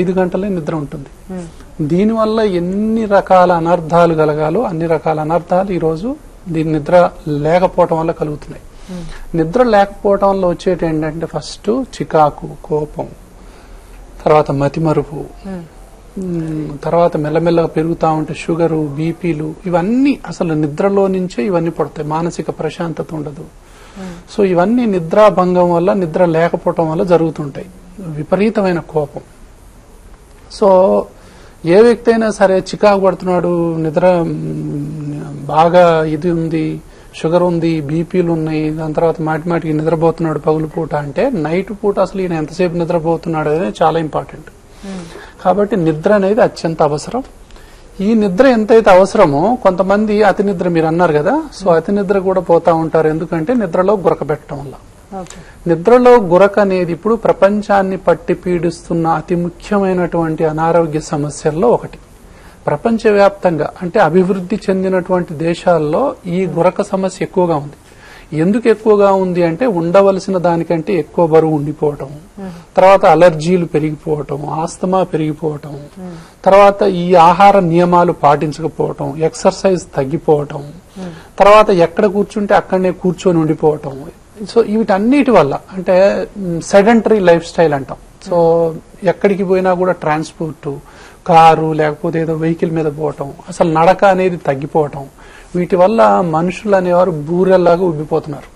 5 గంటలే నిద్ర ఉంటుంది. దీనివల్ల ఎన్ని రకాల అనర్థాలు కలగాలో అన్ని రకాల అనర్థాలు ఈరోజు దీని నిద్ర లేకపోవటం వల్ల కలుగుతున్నాయి. నిద్ర లేకపోవటం వల్ల వచ్చేటి ఏంటంటే ఫస్ట్ చికాకు, కోపం, తర్వాత మతిమరుపు, తర్వాత మెల్లమెల్లగా పెరుగుతా ఉంటే షుగరు, బీపీలు, ఇవన్నీ అసలు నిద్రలో నుంచే ఇవన్నీ పడతాయి. మానసిక ప్రశాంతత ఉండదు. సో ఇవన్నీ నిద్రాభంగం వల్ల, నిద్ర లేకపోవటం వల్ల జరుగుతుంటాయి. విపరీతమైన కోపం. సో ఏ వ్యక్తి అయినా సరే చికాకు పడుతున్నాడు, నిద్ర బాగా ఇది ఉంది, షుగర్ ఉంది, బీపీలు ఉన్నాయి, దాని తర్వాత మాటిమాటికి నిద్రపోతున్నాడు పగులు పూట అంటే నైట్ పూట అసలు ఈయన ఎంతసేపు నిద్రపోతున్నాడు అనేది చాలా ఇంపార్టెంట్. కాబట్టి నిద్ర అనేది అత్యంత అవసరం. ఈ నిద్ర ఎంతైతే అవసరమో కొంతమంది అతి నిద్ర, మీరు అన్నారు కదా, సో అతి నిద్ర కూడా పోతా ఉంటారు. ఎందుకంటే నిద్రలో గురక పెట్టడం వల్ల. నిద్రలో గురక అనేది ఇప్పుడు ప్రపంచాన్ని పట్టి పీడిస్తున్న అతి ముఖ్యమైనటువంటి అనారోగ్య సమస్యల్లో ఒకటి. ప్రపంచవ్యాప్తంగా అంటే అభివృద్ధి చెందినటువంటి దేశాల్లో ఈ గురక సమస్య ఎక్కువగా ఉంది. ఎందుకు ఎక్కువగా ఉంది అంటే ఉండవలసిన దానికంటే ఎక్కువ బరువు ఉండిపోవటం, తర్వాత అలర్జీలు పెరిగిపోవటం, ఆస్తమా పెరిగిపోవటం, తర్వాత ఈ ఆహార నియమాలు పాటించకపోవటం, ఎక్సర్సైజ్ తగ్గిపోవటం, తర్వాత ఎక్కడ కూర్చుంటే అక్కడనే కూర్చొని ఉండిపోవటం. సో వీటన్నిటి వల్ల అంటే సెడెంటరీ లైఫ్ స్టైల్ అంటాం. సో ఎక్కడికి పోయినా కూడా ట్రాన్స్పోర్ట్, కారు లేకపోతే ఏదో వెహికల్ మీద పోవటం, అసలు నడక అనేది తగ్గిపోవటం, వీటి వల్ల మనుషులు అనేవారు బూరెల్లాగా ఉబ్బిపోతున్నారు.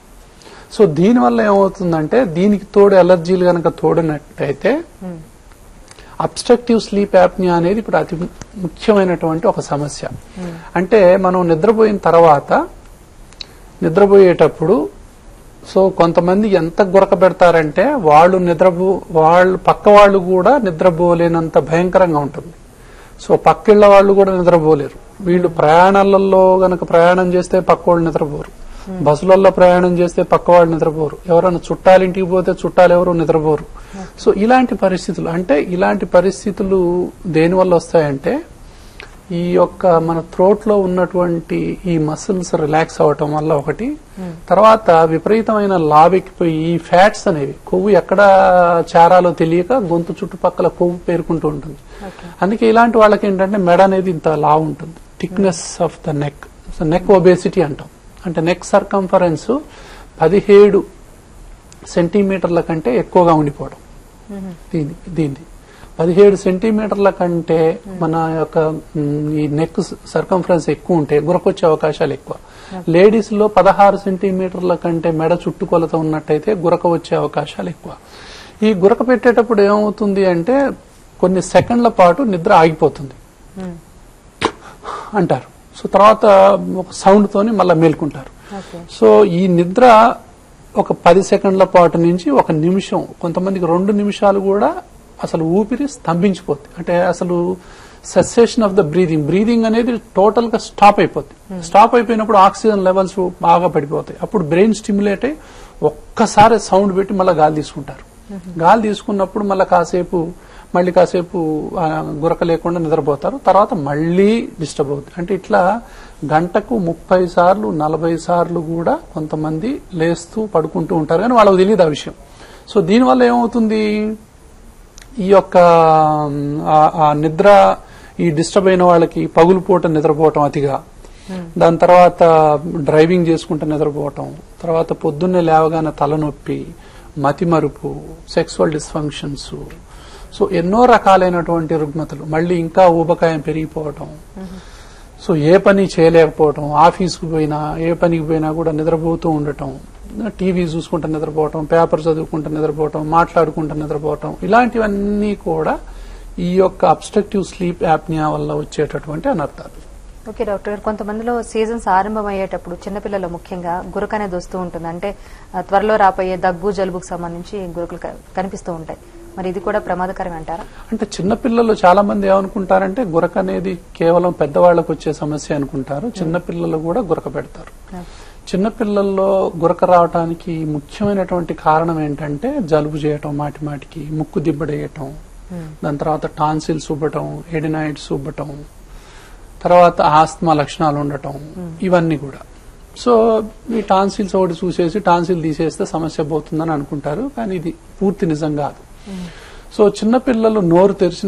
సో దీనివల్ల ఏమవుతుందంటే దీనికి తోడు అలర్జీలు కనుక తోడినట్టయితే అబ్స్ట్రక్టివ్ స్లీప్ యాప్నియా అనేది ఇప్పుడు అతి ముఖ్యమైనటువంటి ఒక సమస్య. అంటే మనం నిద్రపోయిన తర్వాత నిద్రపోయేటప్పుడు సో కొంతమంది ఎంత గురక పెడతారంటే వాళ్ళు పక్క వాళ్ళు కూడా నిద్రపోలేనంత భయంకరంగా ఉంటుంది. సో పక్కిళ్ల వాళ్ళు కూడా నిద్రపోలేరు. వీళ్ళు ప్రయాణాలలో గనక ప్రయాణం చేస్తే పక్క వాళ్ళు నిద్రపోరు, బస్సులలో ప్రయాణం చేస్తే పక్క వాళ్ళు నిద్రపోరు, ఎవరైనా చుట్టాలింటికి పోతే చుట్టాలు ఎవరు నిద్రపోరు. సో ఇలాంటి పరిస్థితులు దేనివల్ల వస్తాయంటే ఈ యొక్క మన థ్రోట్ లో ఉన్నటువంటి ఈ మసిల్స్ రిలాక్స్ అవటం వల్ల ఒకటి, తర్వాత విపరీతమైన లావెక్కిపోయి ఈ ఫ్యాట్స్ అనేవి, కొవ్వు ఎక్కడ చేరాలో తెలియక గొంతు చుట్టుపక్కల కొవ్వు పేరుకుంటూ ఉంటుంది. అందుకే ఇలాంటి వాళ్ళకి ఏంటంటే మెడ అనేది ఇంత లావు ఉంటుంది. Thickness of the neck, neck obesity అంటాం. అంటే నెక్ సర్కంఫరెన్స్ 17 సెంటీమీటర్ల కంటే ఎక్కువగా ఉండిపోవడం. దీన్ని 17 సెంటీమీటర్ల కంటే మన యొక్క ఈ నెక్ సర్కంఫరెన్స్ ఎక్కువ ఉంటే గురకొచ్చే అవకాశాలు ఎక్కువ. లేడీస్ లో 16 సెంటీమీటర్ల కంటే మెడ చుట్టుకొలత ఉన్నట్టయితే గురక వచ్చే అవకాశాలు ఎక్కువ. ఈ గురక పెట్టేటప్పుడు ఏమవుతుంది అంటే కొన్ని సెకండ్ల పాటు నిద్ర ఆగిపోతుంది అంటారు. సో తర్వాత ఒక సౌండ్ తోని మళ్ళీ మేల్కుంటారు. సో ఈ నిద్ర ఒక 10 సెకండ్ల పాటు నుంచి 1 నిమిషం, కొంతమందికి 2 నిమిషాలు కూడా అసలు ఊపిరి స్తంభించిపోతుంది. అంటే అసలు సెసేషన్ ఆఫ్ ద బ్రీదింగ్ అనేది టోటల్ గా స్టాప్ అయిపోతుంది. స్టాప్ అయిపోయినప్పుడు ఆక్సిజన్ లెవెల్స్ బాగా పడిపోతాయి. అప్పుడు బ్రెయిన్ స్టిమ్యులేట్ అయ్యి ఒక్కసారి సౌండ్ పెట్టి మళ్ళీ గాలి తీసుకుంటారు. గాలి తీసుకున్నప్పుడు మళ్ళీ కాసేపు గురక లేకుండా నిద్రపోతారు. తర్వాత మళ్ళీ డిస్టర్బ్ అవుతుంది. అంటే ఇట్లా గంటకు 30 సార్లు 40 సార్లు కూడా కొంతమంది లేస్తూ పడుకుంటూ ఉంటారు, కానీ వాళ్ళకి తెలియదు ఆ విషయం. సో దీనివల్ల ఏమవుతుంది, ఈ యొక్క నిద్ర ఈ డిస్టర్బ్ అయిన వాళ్ళకి పగులు పూట నిద్రపోవటం అతిగా, దాని తర్వాత డ్రైవింగ్ చేసుకుంటూ నిద్రపోవటం, తర్వాత పొద్దున్నే లేవగానే తలనొప్పి, మతిమరుపు, సెక్సువల్ డిస్ఫంక్షన్స్, సో ఎన్నో రకాలైనటువంటి రుగ్మతలు, మళ్ళీ ఇంకా ఊబకాయం పెరిగిపోవటం, సో ఏ పని చేయలేకపోవటం, ఆఫీస్కి పోయినా ఏ పనికి పోయినా కూడా నిద్రపోతూ ఉండటం, టీవీ చూసుకుంటూ నిద్రపోవటం, పేపర్ చదువుకుంటూ నిద్రపోవటం, మాట్లాడుకుంటూ నిద్రపోవటం, ఇలాంటివన్నీ కూడా ఈ యొక్క అబ్స్ట్రక్టివ్ స్లీప్ యాప్నియా వల్ల వచ్చేటటువంటి అనర్థాలు. ఓకే డాక్టర్ గారు, కొంతమందిలో సీజన్స్ ఆరంభమయ్యేటప్పుడు చిన్నపిల్లలు ముఖ్యంగా గురక అనేది వస్తూ ఉంటుంది. అంటే త్వరలో రాబోయే దగ్గు, జలుబుకు సంబంధించి గురకలు కనిపిస్తూ ఉంటాయి. మరి ఇది కూడా ప్రమాదకరం అంటారా? అంటే చిన్నపిల్లలు చాలా మంది ఏమనుకుంటారంటే గురక అనేది కేవలం పెద్దవాళ్లకు వచ్చే సమస్య అనుకుంటారు. చిన్నపిల్లలు కూడా గురక పెడతారు. చిన్నపిల్లల్లో గురక రావడానికి ముఖ్యమైనటువంటి కారణం ఏంటంటే జలుబు చేయటం, మాటిమాటికి ముక్కు దిబ్బడేయటం, దాని తర్వాత టాన్సిల్స్ ఉబ్బటం, ఎడినాయిడ్స్ ఉబ్బటం, తర్వాత ఆస్తమా లక్షణాలు ఉండటం, ఇవన్నీ కూడా. సో ఈ టాన్సిల్స్ ఒకటి చూసేసి టాన్సిల్ తీసేస్తే సమస్య పోతుందని అనుకుంటారు, కానీ ఇది పూర్తి నిజం కాదు. సో చిన్నపిల్లలు నోరు తెరిచిన